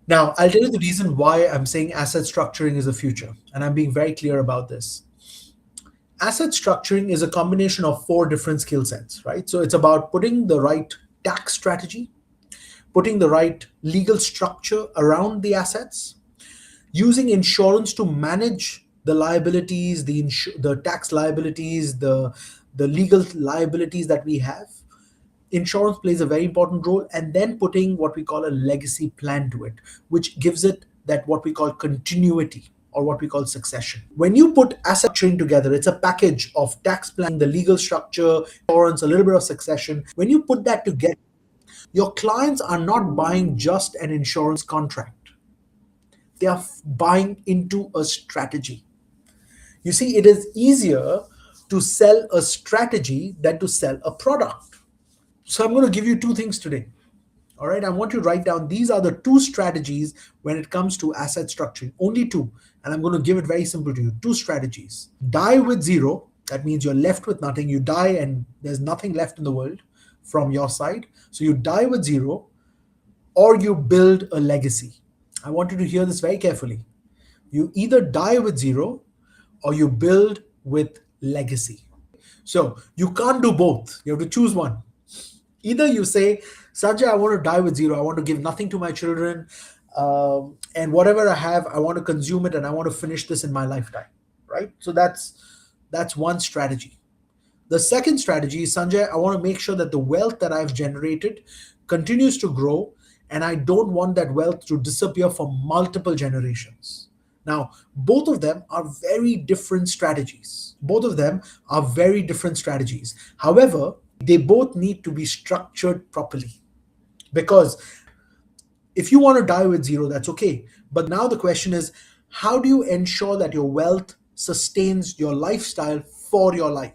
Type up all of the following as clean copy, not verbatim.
Now, I'll tell you the reason why I'm saying asset structuring is the future, and I'm being very clear about this. Asset structuring is a combination of four different skill sets, right? So it's about putting the right tax strategy, putting the right legal structure around the assets, using insurance to manage the liabilities, the tax liabilities, the legal liabilities that we have. Insurance plays a very important role, and then putting what we call a legacy plan to it, which gives it that what we call continuity or what we call succession. When you put asset structuring together, it's a package of tax planning, the legal structure, insurance, a little bit of succession. When you put that together, your clients are not buying just an insurance contract, they are buying into a strategy. You see, it is easier to sell a strategy than to sell a product. So I'm going to give you two things today. All right, I want you to write down these are the two strategies when it comes to asset structuring. Only two. And I'm going to give it very simple to you. Two strategies. Die with zero. That means you're left with nothing. You die and there's nothing left in the world from your side. So you die with zero, or you build a legacy. I want you to hear this very carefully. You either die with zero or you build with legacy. So you can't do both. You have to choose one. Either you say, Sanjay, I want to die with zero. I want to give nothing to my children. And whatever I have, I want to consume it and I want to finish this in my lifetime. Right? So that's one strategy. The second strategy is, Sanjay, I want to make sure that the wealth that I've generated continues to grow, and I don't want that wealth to disappear for multiple generations. Now, both of them are very different strategies. Both of them are very different strategies. However, they both need to be structured properly, because if you want to die with zero, that's okay. But now the question is, how do you ensure that your wealth sustains your lifestyle for your life?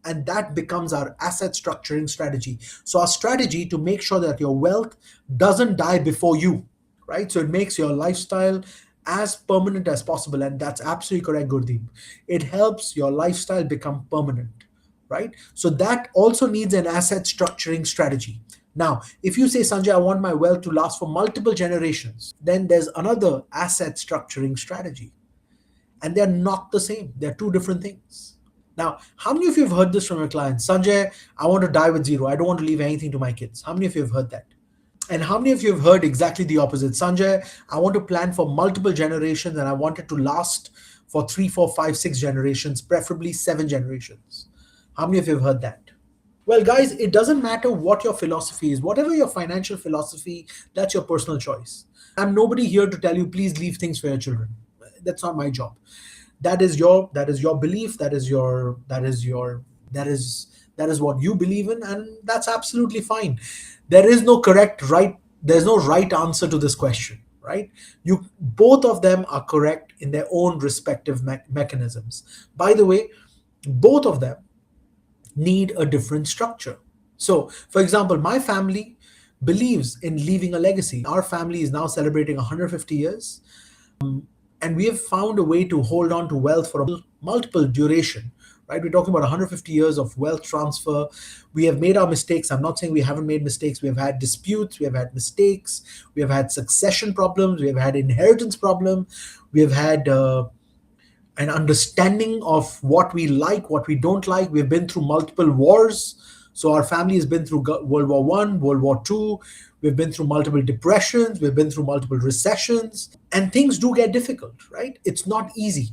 And that becomes our asset structuring strategy. So, our strategy to make sure that your wealth doesn't die before you, right? So, it makes your lifestyle as permanent as possible. And that's absolutely correct, Gurdeep. It helps your lifestyle become permanent, right? So, that also needs an asset structuring strategy. Now, if you say, Sanjay, I want my wealth to last for multiple generations, then there's another asset structuring strategy. And they're not the same, they're two different things. Now, how many of you have heard this from your clients? Sanjay, I want to die with zero. I don't want to leave anything to my kids. How many of you have heard that? And how many of you have heard exactly the opposite? Sanjay, I want to plan for multiple generations and I want it to last for three, four, five, six generations, preferably seven generations. How many of you have heard that? Well, guys, it doesn't matter what your philosophy is. Whatever your financial philosophy, that's your personal choice. I'm nobody here to tell you, please leave things for your children. That's not my job. That is your belief. That is what you believe in, and that's absolutely fine. There is no correct right. There's no right answer to this question, right? You both of them are correct in their own respective mechanisms. By the way, both of them need a different structure. So, for example, my family believes in leaving a legacy. Our family is now celebrating 150 years, and we have found a way to hold on to wealth for a multiple duration. Right, we're talking about 150 years of wealth transfer. We have made our mistakes. I'm not saying we haven't made mistakes. We have had disputes, we have had mistakes, we have had succession problems, we have had inheritance problem, we have had an understanding of what we like, what we don't like. We've been through multiple wars. So our family has been through World War One, World War Two. We've been through multiple depressions. We've been through multiple recessions, and things do get difficult, right? It's not easy.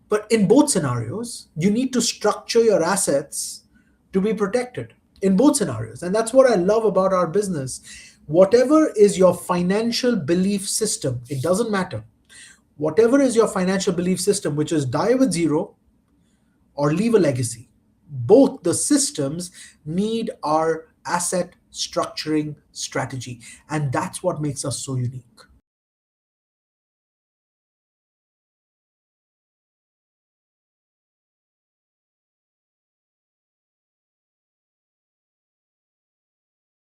But in both scenarios, you need to structure your assets to be protected in both scenarios. And that's what I love about our business. Whatever is your financial belief system, it doesn't matter. Whatever is your financial belief system, which is die with zero or leave a legacy, both the systems need our asset structuring strategy. And that's what makes us so unique.